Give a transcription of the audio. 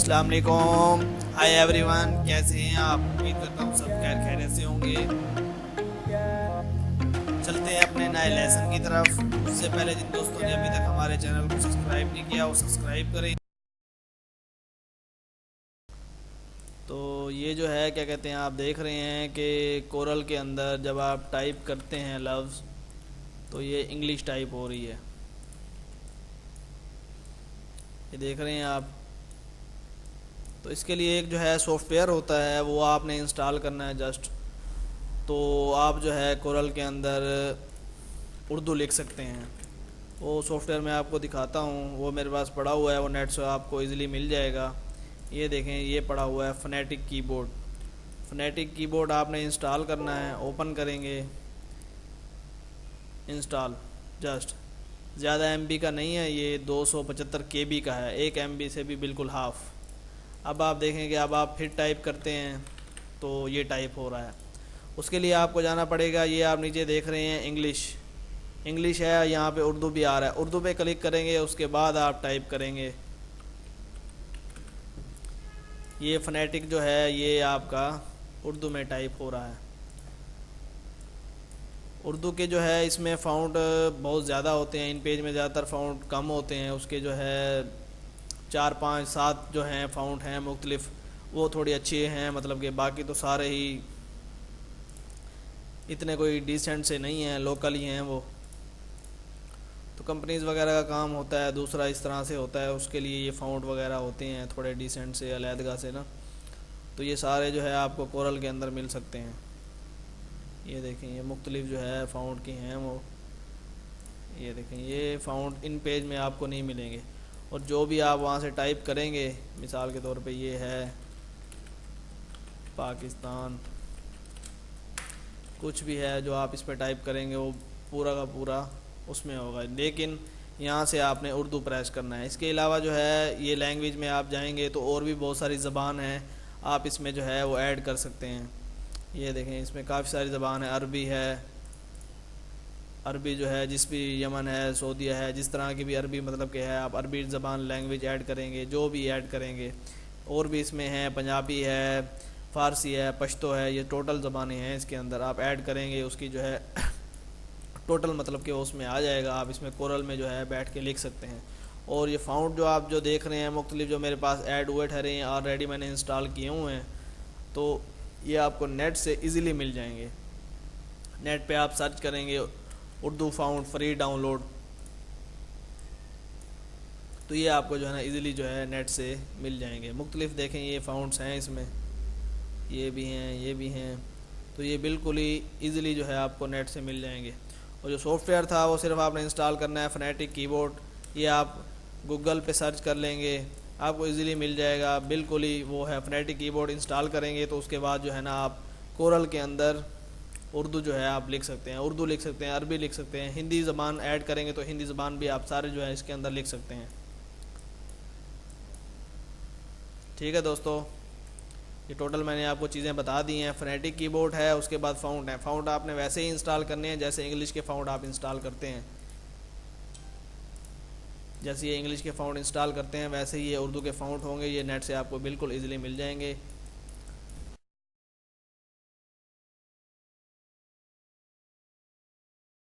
السلام علیکم. High every one, کیسے ہیں آپ؟ امید کرتا ہوں سب خیر خیریت سے ہوں گے. چلتے ہیں اپنے نئے لیسن کی طرف. اس سے پہلے جن دوستوں نے ابھی تک ہمارے چینل کو سبسکرائب نہیں کیا وہ سبسکرائب کریں. تو یہ جو ہے کیا کہتے ہیں، آپ دیکھ رہے ہیں کہ کورل کے اندر جب آپ ٹائپ کرتے ہیں لفظ تو یہ انگلش ٹائپ ہو رہی ہے. یہ دیکھ رہے ہیں آپ. تو اس کے لیے ایک جو ہے سافٹ ویئر ہوتا ہے، وہ آپ نے انسٹال کرنا ہے جسٹ. تو آپ جو ہے کورل کے اندر اردو لکھ سکتے ہیں. وہ سافٹ ویئر میں آپ کو دکھاتا ہوں، وہ میرے پاس پڑا ہوا ہے، وہ نیٹ سے آپ کو ایزیلی مل جائے گا. یہ دیکھیں، یہ پڑا ہوا ہے فنیٹک کی بورڈ. فنیٹک کی بورڈ آپ نے انسٹال کرنا ہے. اوپن کریں گے، انسٹال جسٹ. زیادہ ایم بی کا نہیں ہے، یہ 275 کے بی کا ہے، 1 MB سے بھی بالکل ہاف. اب آپ دیکھیں کہ اب آپ پھر ٹائپ کرتے ہیں تو یہ ٹائپ ہو رہا ہے. اس کے لیے آپ کو جانا پڑے گا. یہ آپ نیچے دیکھ رہے ہیں انگلش ہے، یہاں پہ اردو بھی آ رہا ہے. اردو پہ کلک کریں گے، اس کے بعد آپ ٹائپ کریں گے. یہ فنیٹک جو ہے یہ آپ کا اردو میں ٹائپ ہو رہا ہے. اردو کے جو ہے اس میں فاؤنٹ بہت زیادہ ہوتے ہیں. ان پیج میں زیادہ تر فاؤنٹ کم ہوتے ہیں. اس کے جو ہے 4 5 7 جو ہیں فاؤنٹ ہیں مختلف، وہ تھوڑی اچھی ہیں. مطلب کہ باقی تو سارے ہی اتنے کوئی ڈیسنٹ سے نہیں ہیں، لوکل ہی ہیں وہ. تو کمپنیز وغیرہ کا کام ہوتا ہے دوسرا اس طرح سے ہوتا ہے. اس کے لیے یہ فاؤنٹ وغیرہ ہوتے ہیں تھوڑے ڈیسنٹ سے، علیحدگاہ سے نا. تو یہ سارے جو ہے آپ کو کورل کے اندر مل سکتے ہیں. یہ دیکھیں، یہ مختلف جو ہے فاؤنٹ کی ہیں وہ. یہ دیکھیں، یہ فاؤنٹ ان پیج میں آپ کو نہیں ملیں گے. اور جو بھی آپ وہاں سے ٹائپ کریں گے، مثال کے طور پہ یہ ہے پاکستان، کچھ بھی ہے جو آپ اس پہ ٹائپ کریں گے وہ پورا کا پورا اس میں ہوگا. لیکن یہاں سے آپ نے اردو پریس کرنا ہے. اس کے علاوہ جو ہے یہ لینگویج میں آپ جائیں گے تو اور بھی بہت ساری زبان ہیں، آپ اس میں جو ہے وہ ایڈ کر سکتے ہیں. یہ دیکھیں، اس میں کافی ساری زبان ہے. عربی ہے، عربی جو ہے جس بھی یمن ہے، سعودیہ ہے، جس طرح کی بھی عربی مطلب کہ ہے، آپ عربی زبان لینگویج ایڈ کریں گے، جو بھی ایڈ کریں گے. اور بھی اس میں ہیں، پنجابی ہے، فارسی ہے، پشتو ہے. یہ ٹوٹل زبانیں ہیں اس کے اندر. آپ ایڈ کریں گے اس کی جو ہے ٹوٹل مطلب کہ اس میں آ جائے گا. آپ اس میں کورل میں جو ہے بیٹھ کے لکھ سکتے ہیں. اور یہ فاؤنٹ جو آپ جو دیکھ رہے ہیں مختلف، جو میرے پاس ایڈ ہوئے ٹھہرے ہیں، آلریڈی میں نے انسٹال کیے ہوئے ہیں، تو یہ آپ کو نیٹ سے ایزیلی مل جائیں گے. نیٹ پہ آپ سرچ کریں گے Urdu font free download, تو یہ آپ کو جو ہے نا ایزیلی جو ہے نیٹ سے مل جائیں گے. مختلف دیکھیں یہ فاؤنٹس ہیں اس میں، یہ بھی ہیں، یہ بھی ہیں. تو یہ بالکل ہی ایزیلی جو ہے آپ کو نیٹ سے مل جائیں گے. اور جو سافٹ ویئر تھا وہ صرف آپ نے انسٹال کرنا ہے فنیٹک کی بورڈ. یہ آپ گوگل پہ سرچ کر لیں گے، آپ کو ایزیلی مل جائے گا. بالکل ہی وہ ہے فنیٹک کی بورڈ. انسٹال کریں گے تو اس کے بعد جو ہے نا آپ کورل کے اندر اردو جو ہے آپ لکھ سکتے ہیں، اردو لکھ سکتے ہیں، عربی لکھ سکتے ہیں. ہندی زبان ایڈ کریں گے تو ہندی زبان بھی آپ سارے جو ہے اس کے اندر لکھ سکتے ہیں. ٹھیک ہے دوستو، یہ ٹوٹل میں نے آپ کو چیزیں بتا دی ہیں. فنیٹک کی بورڈ ہے، اس کے بعد فاؤنٹ ہے. فاؤنٹ آپ نے ویسے ہی انسٹال کرنے ہیں جیسے انگلش کے فاؤنٹ آپ انسٹال کرتے ہیں. جیسے یہ انگلش کے فاؤنٹ انسٹال کرتے ہیں ویسے ہی یہ اردو کے فاؤنٹ ہوں گے. یہ نیٹ سے آپ کو بالکل ایزیلی مل جائیں گے.